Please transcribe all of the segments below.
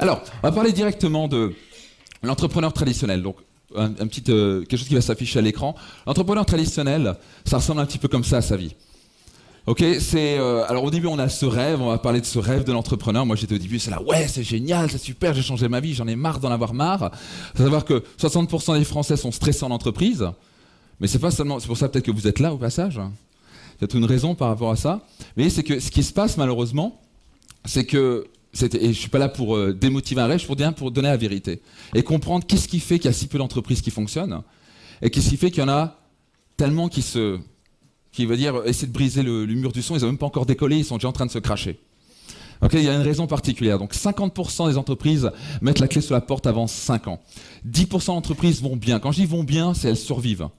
Alors, on va parler directement de l'entrepreneur traditionnel. Donc, quelque chose qui va s'afficher à l'écran. L'entrepreneur traditionnel, ça ressemble un petit peu comme ça à sa vie. Ok, alors au début on a ce rêve, on va parler de ce rêve de l'entrepreneur. Moi j'étais au début, c'est là, ouais c'est génial, c'est super, j'ai changé ma vie, j'en ai marre d'en avoir marre. Faut savoir que 60% des Français sont stressés en entreprise, mais c'est pas seulement, c'est pour ça peut-être que vous êtes là au passage. Il y a toute une raison par rapport à ça. Mais c'est que ce qui se passe malheureusement, c'est que, et je suis pas là pour démotiver un rêve, je suis pour donner la vérité. Et comprendre qu'est-ce qui fait qu'il y a si peu d'entreprises qui fonctionnent, et qu'est-ce qui fait qu'il y en a tellement qui veut dire essayer de briser le mur du son, ils n'ont même pas encore décollé, ils sont déjà en train de se cracher. Okay, il y a une raison particulière. Donc 50% des entreprises mettent la clé sur la porte avant 5 ans. 10% d'entreprises vont bien. Quand je dis vont bien, c'est elles survivent.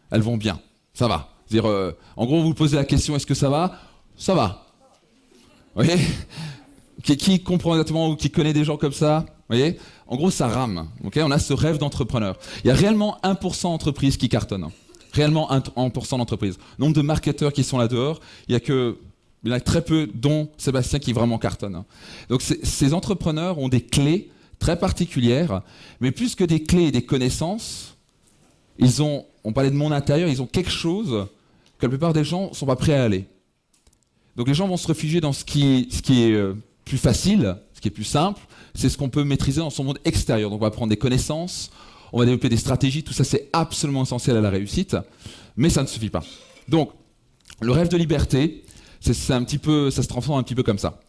Elles vont bien. Ça va. C'est-à-dire, en gros, vous vous posez la question, est-ce que ça va ? Ça va. Vous voyez ? Qui comprend exactement ou qui connaît des gens comme ça ? Vous voyez ? En gros, ça rame. Okay, on a ce rêve d'entrepreneur. Il y a réellement 1% d'entreprises qui cartonnent. Réellement 1% d'entreprises. Nombre de marketeurs qui sont là dehors, il y en a très peu, dont Sébastien qui vraiment cartonne. Donc ces entrepreneurs ont des clés très particulières, mais plus que des clés et des connaissances, on parlait de monde intérieur, ils ont quelque chose que la plupart des gens ne sont pas prêts à aller. Donc les gens vont se réfugier dans ce qui est plus facile, ce qui est plus simple, c'est ce qu'on peut maîtriser dans son monde extérieur. Donc on va prendre des connaissances, on va développer des stratégies, tout ça c'est absolument essentiel à la réussite, mais ça ne suffit pas. Donc, le rêve de liberté, ça se transforme un petit peu comme ça.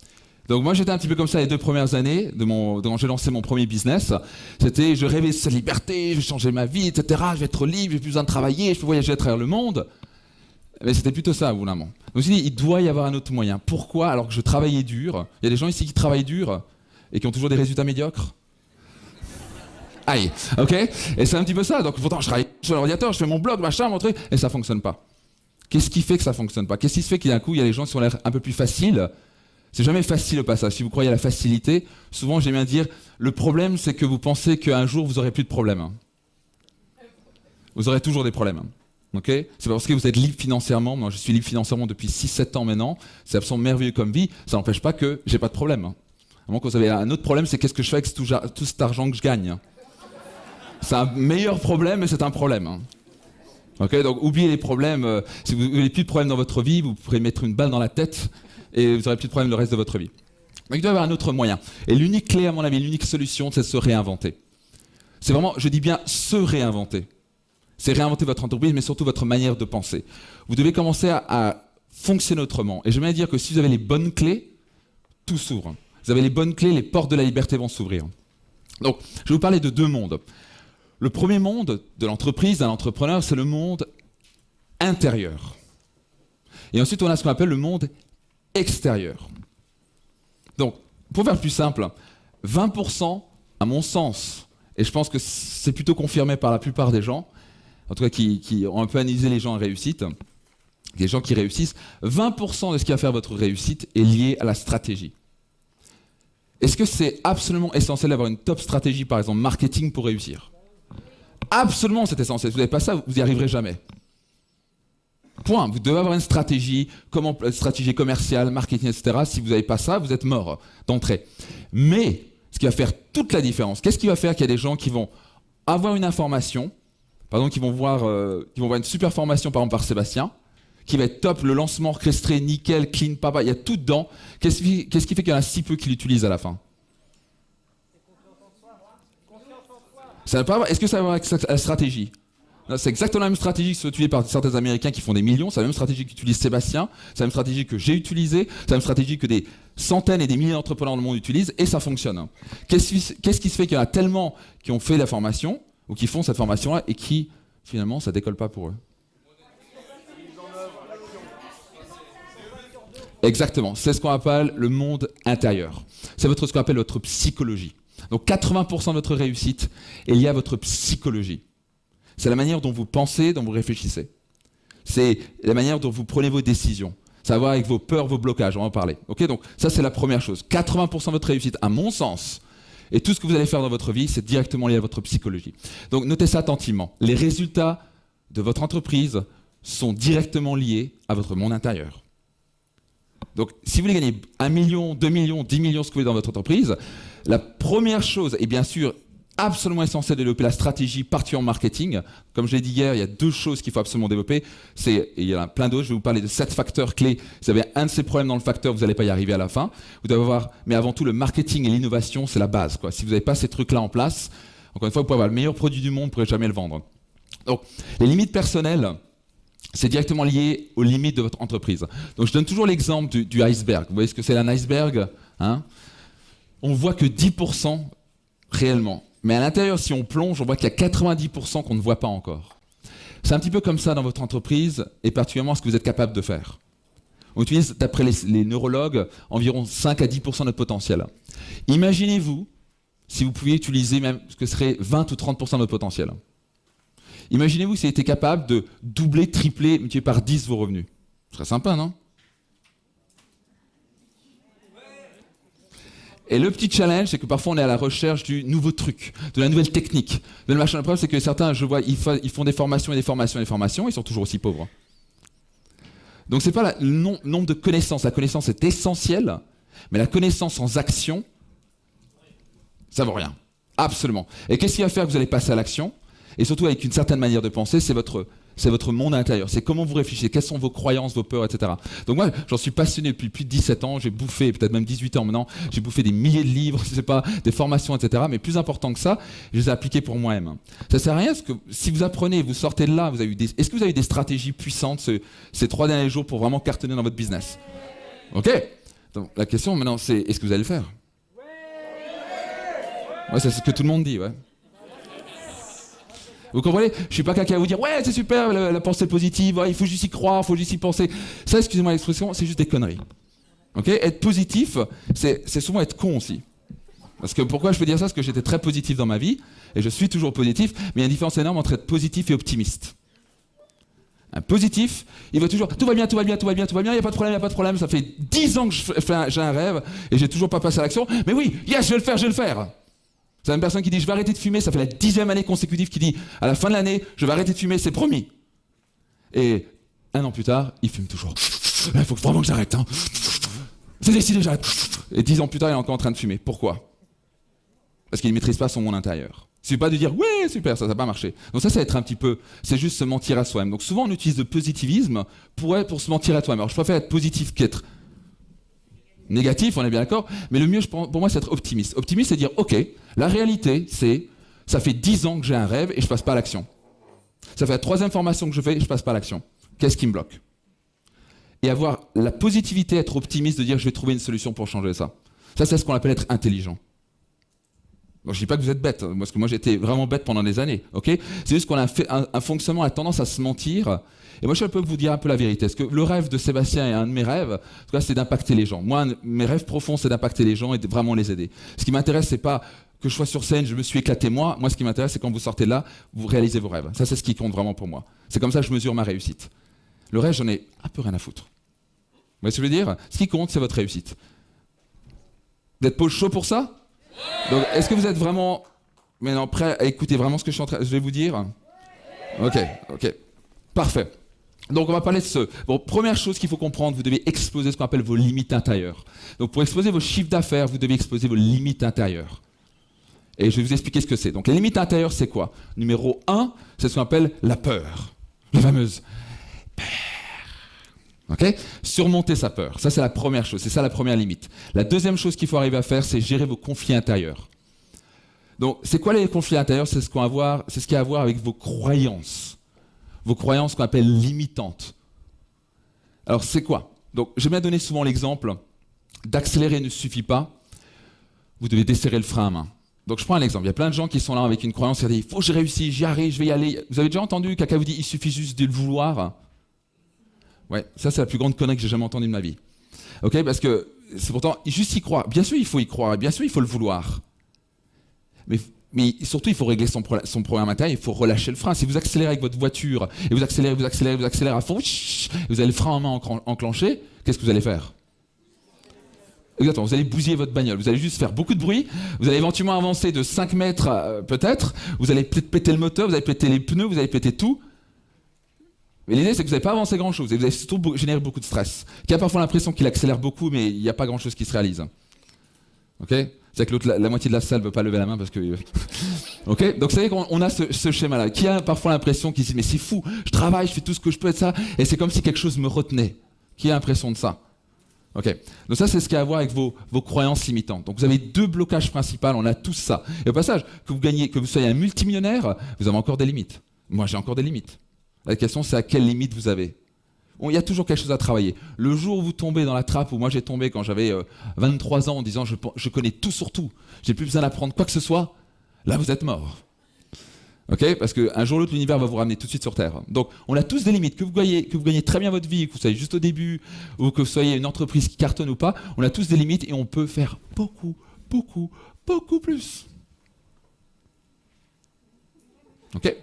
Donc moi j'étais un petit peu comme ça les 2 premières années, quand j'ai lancé mon premier business, je rêvais de cette liberté, je vais changer ma vie, etc., je vais être libre, j'ai plus besoin de travailler, je peux voyager à travers le monde. Mais c'était plutôt ça, vous, moment. Donc je me suis dit, il doit y avoir un autre moyen. Pourquoi ? Alors que je travaillais dur, il y a des gens ici qui travaillent dur et qui ont toujours des résultats médiocres. Aïe, ok ? Et c'est un petit peu ça. Donc pourtant, je travaille sur l'ordinateur, je fais mon blog, machin, mon truc, et ça fonctionne pas. Qu'est-ce qui fait que ça fonctionne pas ? Qu'est-ce qui se fait qu'il y a un coup, il y a des gens qui ont l'air un peu plus faciles ? C'est jamais facile au passage. Si vous croyez à la facilité, souvent j'aime bien dire, le problème c'est que vous pensez qu'un jour vous aurez plus de problèmes. Vous aurez toujours des problèmes. Ok ? C'est parce que vous êtes libre financièrement. Moi je suis libre financièrement depuis 6-7 ans maintenant. C'est absolument merveilleux comme vie. Ça n'empêche pas que j'ai pas de problème. À moins que vous avez un autre problème, c'est qu'est-ce que je fais avec tout cet argent que je gagne ? C'est un meilleur problème, mais c'est un problème. Okay, donc oubliez les problèmes. Si vous n'avez plus de problèmes dans votre vie, vous pourrez mettre une balle dans la tête et vous n'aurez plus de problèmes le reste de votre vie. Donc il doit y avoir un autre moyen. Et l'unique clé, à mon avis, l'unique solution, c'est de se réinventer. C'est vraiment, je dis bien, se réinventer. C'est réinventer votre entreprise, mais surtout votre manière de penser. Vous devez commencer à fonctionner autrement. Et je vais dire que si vous avez les bonnes clés, tout s'ouvre. Vous avez les bonnes clés, les portes de la liberté vont s'ouvrir. Donc, je vais vous parler de 2 mondes. Le premier monde de l'entreprise, d'un entrepreneur, c'est le monde intérieur. Et ensuite, on a ce qu'on appelle le monde extérieur. Donc, pour faire plus simple, 20%, à mon sens, et je pense que c'est plutôt confirmé par la plupart des gens, en tout cas qui ont un peu analysé les gens en réussite, les gens qui réussissent, 20% de ce qui va faire votre réussite est lié à la stratégie. Est-ce que c'est absolument essentiel d'avoir une top stratégie, par exemple marketing, pour réussir ? Absolument, c'est essentiel. Si vous n'avez pas ça, vous n'y arriverez jamais. Point. Vous devez avoir une stratégie, stratégie commerciale, marketing, etc. Si vous n'avez pas ça, vous êtes mort d'entrée. Mais ce qui va faire toute la différence, qu'est-ce qui va faire qu'il y a des gens qui vont avoir une information, par exemple, qui vont voir une super formation, par exemple, par Sébastien, qui va être top, le lancement orchestré, nickel, clean, papa, il y a tout dedans. Qu'est-ce qui fait qu'il y en a si peu qui l'utilisent à la fin ? Est-ce que ça va avoir avec la stratégie ? C'est exactement la même stratégie qui sont utilisée par certains Américains qui font des millions, c'est la même stratégie qu'utilise Sébastien, c'est la même stratégie que j'ai utilisée, c'est la même stratégie que des centaines et des milliers d'entrepreneurs dans le monde utilisent, et ça fonctionne. Qu'est-ce qui se fait qu'il y en a tellement qui ont fait la formation, ou qui font cette formation-là, et qui, finalement, ça décolle pas pour eux ? Exactement, c'est ce qu'on appelle le monde intérieur. C'est ce qu'on appelle votre psychologie. Donc 80% de votre réussite est liée à votre psychologie. C'est la manière dont vous pensez, dont vous réfléchissez. C'est la manière dont vous prenez vos décisions. Ça va voir avec vos peurs, vos blocages, on va en parler. Okay, donc ça c'est la première chose. 80% de votre réussite, à mon sens, et tout ce que vous allez faire dans votre vie, c'est directement lié à votre psychologie. Donc notez ça attentivement. Les résultats de votre entreprise sont directement liés à votre monde intérieur. Donc, si vous voulez gagner 1 million, 2 millions, 10 millions, ce que vous voulez dans votre entreprise, la première chose, et bien sûr, absolument essentiel de développer la stratégie partie en marketing. Comme je l'ai dit hier, il y a 2 choses qu'il faut absolument développer. Et il y en a plein d'autres. Je vais vous parler de 7 facteurs clés. Si vous avez un de ces problèmes dans le facteur, vous n'allez pas y arriver à la fin. Vous devez avoir, mais avant tout, le marketing et l'innovation, c'est la base, quoi. Si vous n'avez pas ces trucs-là en place, encore une fois, vous pouvez avoir le meilleur produit du monde, vous ne pourrez jamais le vendre. Donc, les limites personnelles, c'est directement lié aux limites de votre entreprise. Donc, je donne toujours l'exemple du iceberg. Vous voyez ce que c'est un iceberg, hein? On voit que 10% réellement. Mais à l'intérieur, si on plonge, on voit qu'il y a 90% qu'on ne voit pas encore. C'est un petit peu comme ça dans votre entreprise, et particulièrement ce que vous êtes capable de faire. On utilise, d'après les neurologues, environ 5 à 10% de notre potentiel. Imaginez-vous si vous pouviez utiliser même ce que serait 20 ou 30% de votre potentiel. Imaginez-vous si vous étiez capable de doubler, tripler, multiplier par 10 vos revenus. Ce serait sympa, non ? Et le petit challenge, c'est que parfois on est à la recherche du nouveau truc, de la nouvelle technique. De le machin. Le problème, c'est que certains, je vois, ils font des formations et des formations et des formations, ils sont toujours aussi pauvres. Donc c'est pas le nombre de connaissances. La connaissance est essentielle, mais la connaissance sans action, ça vaut rien. Absolument. Et qu'est-ce qui va faire que vous allez passer à l'action ? Et surtout avec une certaine manière de penser, c'est votre monde intérieur. C'est comment vous réfléchissez, quelles sont vos croyances, vos peurs, etc. Donc moi, j'en suis passionné depuis plus de 17 ans, j'ai bouffé, peut-être même 18 ans maintenant, j'ai bouffé des milliers de livres, je sais pas, des formations, etc. Mais plus important que ça, je les ai appliqués pour moi-même. Ça sert à rien, parce que si vous apprenez, vous sortez de là, est-ce que vous avez eu des stratégies puissantes ces 3 derniers jours pour vraiment cartonner dans votre business ? Ok ? Donc la question maintenant, c'est est-ce que vous allez le faire ? Ouais, c'est ce que tout le monde dit, ouais. Vous comprenez ? Je ne suis pas quelqu'un à vous dire « Ouais, c'est super, la pensée positive, ouais, il faut juste y croire, il faut juste y penser. » Ça, excusez-moi l'expression, c'est juste des conneries. Okay ? Être positif, c'est souvent être con aussi. Parce que pourquoi je peux dire ça ? Parce que j'étais très positif dans ma vie, et je suis toujours positif, mais il y a une différence énorme entre être positif et optimiste. Un positif, il va toujours « Tout va bien, tout va bien, tout va bien, tout va bien, il n'y a pas de problème, il n'y a pas de problème, ça fait 10 ans que j'ai un rêve, et j'ai toujours pas passé à l'action. Mais oui, yes, je vais le faire, je vais le faire !» C'est la même personne qui dit « Je vais arrêter de fumer », ça fait la 10e année consécutive qui dit « À la fin de l'année, je vais arrêter de fumer, c'est promis ». Et 1 an plus tard, il fume toujours. « Il faut vraiment que j'arrête. Hein. C'est décidé, j'arrête. » Et 10 ans plus tard, il est encore en train de fumer. Pourquoi ? Parce qu'il ne maîtrise pas son monde intérieur. Il ne suffit pas de dire « Ouais, super, ça n'a pas marché ». Donc ça va être un petit peu... C'est juste se mentir à soi-même. Donc souvent, on utilise le positivisme pour se mentir à soi-même. Alors je préfère être positif qu'être négatif, on est bien d'accord, mais le mieux pour moi c'est être optimiste. Optimiste c'est dire ok, la réalité c'est, ça fait 10 ans que j'ai un rêve et je passe pas à l'action. Ça fait la 3e formation que je fais et je passe pas à l'action. Qu'est-ce qui me bloque ? Et avoir la positivité, être optimiste, de dire je vais trouver une solution pour changer ça. Ça c'est ce qu'on appelle être intelligent. Bon, je dis pas que vous êtes bête, parce que moi j'étais vraiment bête pendant des années, ok ? C'est juste qu'on a fait un fonctionnement, a tendance à se mentir. Et moi je peux vous dire un peu la vérité. Parce que le rêve de Sébastien et un de mes rêves, en tout cas, c'est d'impacter les gens. Moi, mes rêves profonds, c'est d'impacter les gens et de vraiment les aider. Ce qui m'intéresse, c'est pas que je sois sur scène, je me suis éclaté moi. Moi, ce qui m'intéresse, c'est quand vous sortez de là, vous réalisez vos rêves. Ça, c'est ce qui compte vraiment pour moi. C'est comme ça que je mesure ma réussite. Le reste, j'en ai un peu rien à foutre. Vous voyez ce que je veux dire ? Ce qui compte, c'est votre réussite. Vous êtes pas chaud pour ça ? Donc, est-ce que vous êtes vraiment maintenant prêt à écouter vraiment ce que je vais vous dire ? Ok. Parfait. Donc on va parler de ce. Bon, première chose qu'il faut comprendre, vous devez exploser ce qu'on appelle vos limites intérieures. Donc pour exploser vos chiffres d'affaires, vous devez exploser vos limites intérieures. Et je vais vous expliquer ce que c'est. Donc les limites intérieures, c'est quoi ? Numéro 1, c'est ce qu'on appelle la peur. La fameuse peur. Ok ? Surmonter sa peur. Ça, c'est la première chose. C'est ça la première limite. La deuxième chose qu'il faut arriver à faire, c'est gérer vos conflits intérieurs. Donc, c'est quoi les conflits intérieurs ? C'est ce qui a à voir avec vos croyances. Vos croyances qu'on appelle limitantes. Alors, c'est quoi ? Donc, j'aime bien donner souvent l'exemple d'accélérer ne suffit pas. Vous devez desserrer le frein à main. Donc, je prends un exemple. Il y a plein de gens qui sont là avec une croyance qui dit « Il faut que je réussisse, j'y arrive, je vais y aller ». Vous avez déjà entendu quelqu'un vous dit « Il suffit juste de le vouloir ». Ouais, ça c'est la plus grande connerie que j'ai jamais entendue de ma vie. Ok, parce que c'est pourtant juste y croire. Bien sûr, il faut y croire, bien sûr, il faut le vouloir. Mais surtout, il faut régler son problème intérieur, il faut relâcher le frein. Si vous accélérez avec votre voiture, et vous accélérez à fond, vous avez le frein en main enclenché, qu'est-ce que vous allez faire ? Exactement, vous allez bousiller votre bagnole, vous allez juste faire beaucoup de bruit, vous allez éventuellement avancer de 5 mètres peut-être, vous allez peut-être péter le moteur, vous allez péter les pneus, vous allez péter tout. Mais l'idée, c'est que vous n'avez pas avancé grand-chose et vous avez surtout généré beaucoup de stress, qui a parfois l'impression qu'il accélère beaucoup, mais il n'y a pas grand-chose qui se réalise. Ok ? C'est que l'autre, la moitié de la salle ne veut pas lever la main parce que... Ok ? Donc, vous savez qu'on a ce schéma-là, qui a parfois l'impression qu'il se dit « Mais c'est fou, je travaille, je fais tout ce que je peux et ça, et c'est comme si quelque chose me retenait. » Qui a l'impression de ça ? Ok. Donc ça, c'est ce qui a à voir avec vos croyances limitantes. Donc vous avez 2 blocages principaux, on a tous ça. Et au passage, que vous soyez un multimillionnaire, vous avez encore des limites. Moi, j'ai encore des limites. La question, c'est à quelle limite vous avez. Il y a toujours quelque chose à travailler. Le jour où vous tombez dans la trappe où moi j'ai tombé quand j'avais 23 ans en disant je connais tout sur tout, j'ai plus besoin d'apprendre quoi que ce soit, là vous êtes mort. Ok ? Parce qu'un jour ou l'autre, l'univers va vous ramener tout de suite sur Terre. Donc on a tous des limites. Que vous gagnez très bien votre vie, que vous soyez juste au début, ou que vous soyez une entreprise qui cartonne ou pas, on a tous des limites et on peut faire beaucoup, beaucoup, beaucoup plus. Ok ?